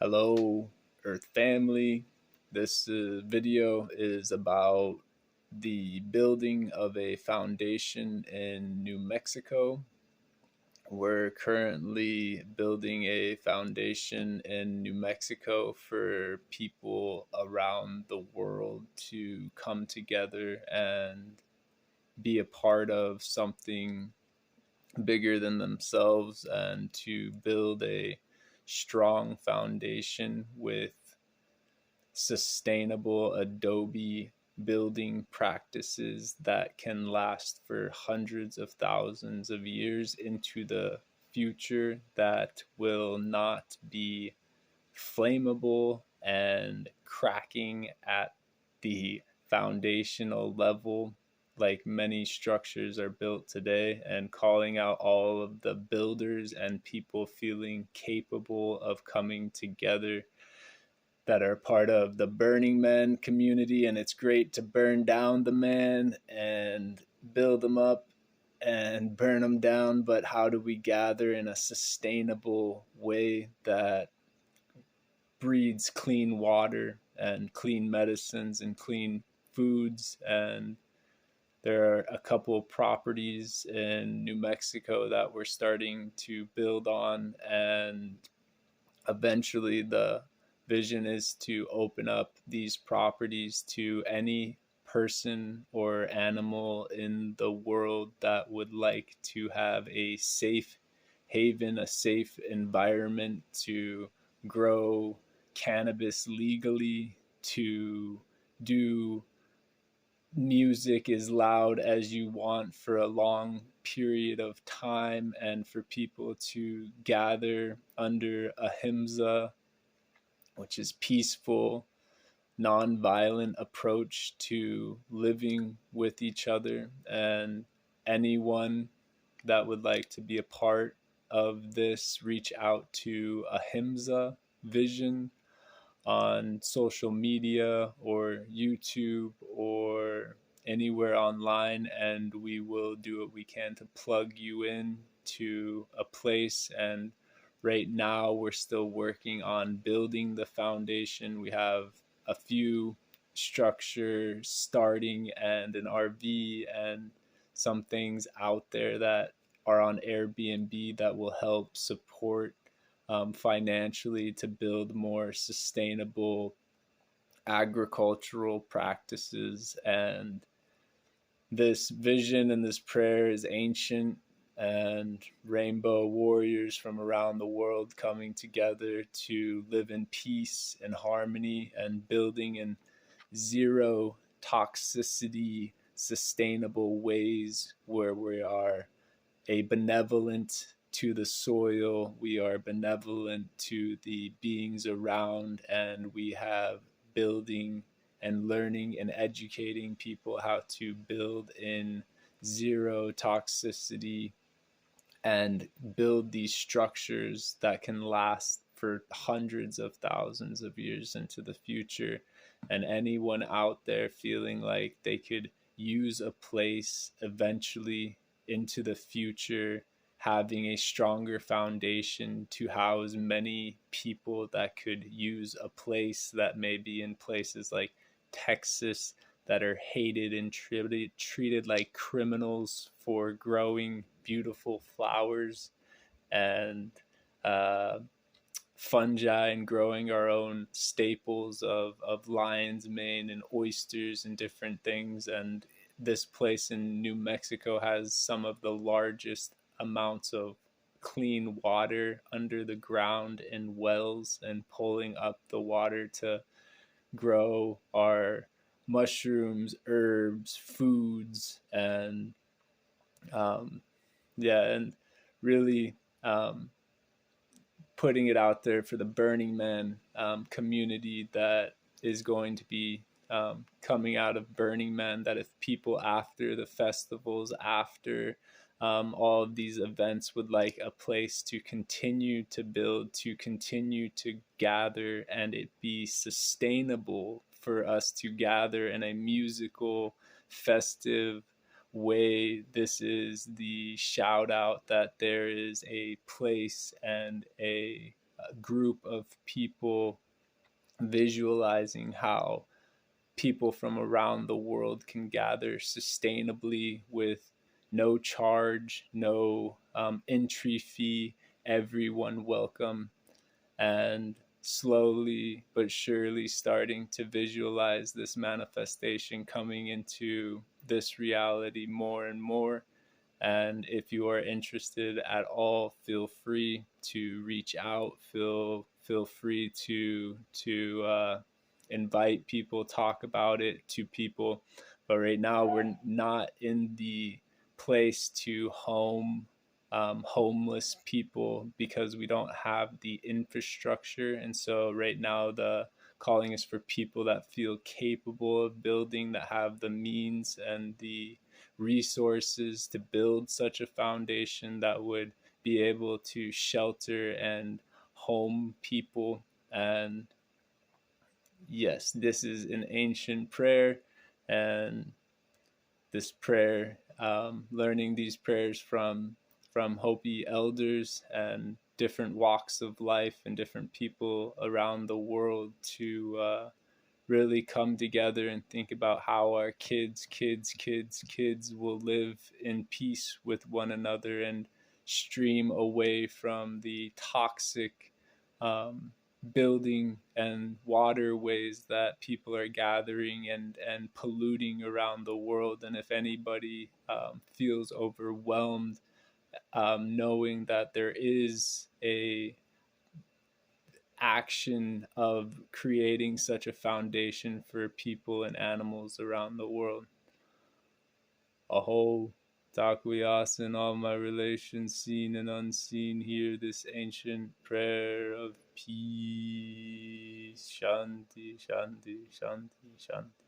Hello, Earth family. This video is about the building of a foundation in New Mexico. We're currently building a foundation in New Mexico for people around the world to come together and be a part of something bigger than themselves and to build a strong foundation with sustainable adobe building practices that can last for hundreds of thousands of years into the future, that will not be flammable and cracking at the foundational level like many structures are built today, and calling out all of the builders and people feeling capable of coming together that are part of the Burning Man community. And it's great to burn down the man and build them up and burn them down, but how do we gather in a sustainable way that breeds clean water and clean medicines and clean foods? And there are a couple of properties in New Mexico that we're starting to build on, and eventually the vision is to open up these properties to any person or animal in the world that would like to have a safe haven, a safe environment to grow cannabis legally, to do music as loud as you want for a long period of time, and for people to gather under Ahimsa, which is peaceful, non-violent approach to living with each other. And anyone that would like to be a part of this, reach out to Ahimsa Vision on social media or YouTube or anywhere online, and we will do what we can to plug you in to a place. And right now we're still working on building the foundation. We have a few structures starting and an RV and some things out there that are on Airbnb that will help support financially to build more sustainable agricultural practices. And this vision and this prayer is ancient, and rainbow warriors from around the world coming together to live in peace and harmony and building in zero toxicity, sustainable ways where we are a benevolent to the soil, we are benevolent to the beings around, and we have building and learning and educating people how to build in zero toxicity and build these structures that can last for hundreds of thousands of years into the future. And anyone out there feeling like they could use a place eventually into the future, having a stronger foundation to house many people that could use a place that may be in places like Texas that are hated and treated like criminals for growing beautiful flowers and uh, fungi, and growing our own staples of lion's mane and oysters and different things. And this place in New Mexico has some of the largest amounts of clean water under the ground in wells, and pulling up the water to grow our mushrooms, herbs, foods, and um, yeah, and really putting it out there for the Burning Man community that is going to be coming out of Burning Man. That if people after the festivals, after all of these events, would like a place to continue to build, to continue to gather, and it be sustainable for us to gather in a musical, festive way, this is the shout out that there is a place and a group of people visualizing how people from around the world can gather sustainably with no charge, no entry fee, everyone welcome, and slowly but surely starting to visualize this manifestation coming into this reality more and more. And if you are interested at all, feel free to reach out. Feel free to invite people, talk about it to people. But right now, we're not in the place to homeless people because we don't have the infrastructure. And so right now, the calling is for people that feel capable of building, that have the means and the resources to build such a foundation that would be able to shelter and home people. And yes, this is an ancient prayer, and this prayer, learning these prayers from Hopi elders and different walks of life and different people around the world to really come together and think about how our kids will live in peace with one another and stream away from the toxic um, building and waterways that people are gathering and polluting around the world. And if anybody feels overwhelmed, knowing that there is a action of creating such a foundation for people and animals around the world. Aho, Takuyasu and all my relations, seen and unseen, hear this ancient prayer of peace. Shanti, Shanti, Shanti, Shanti.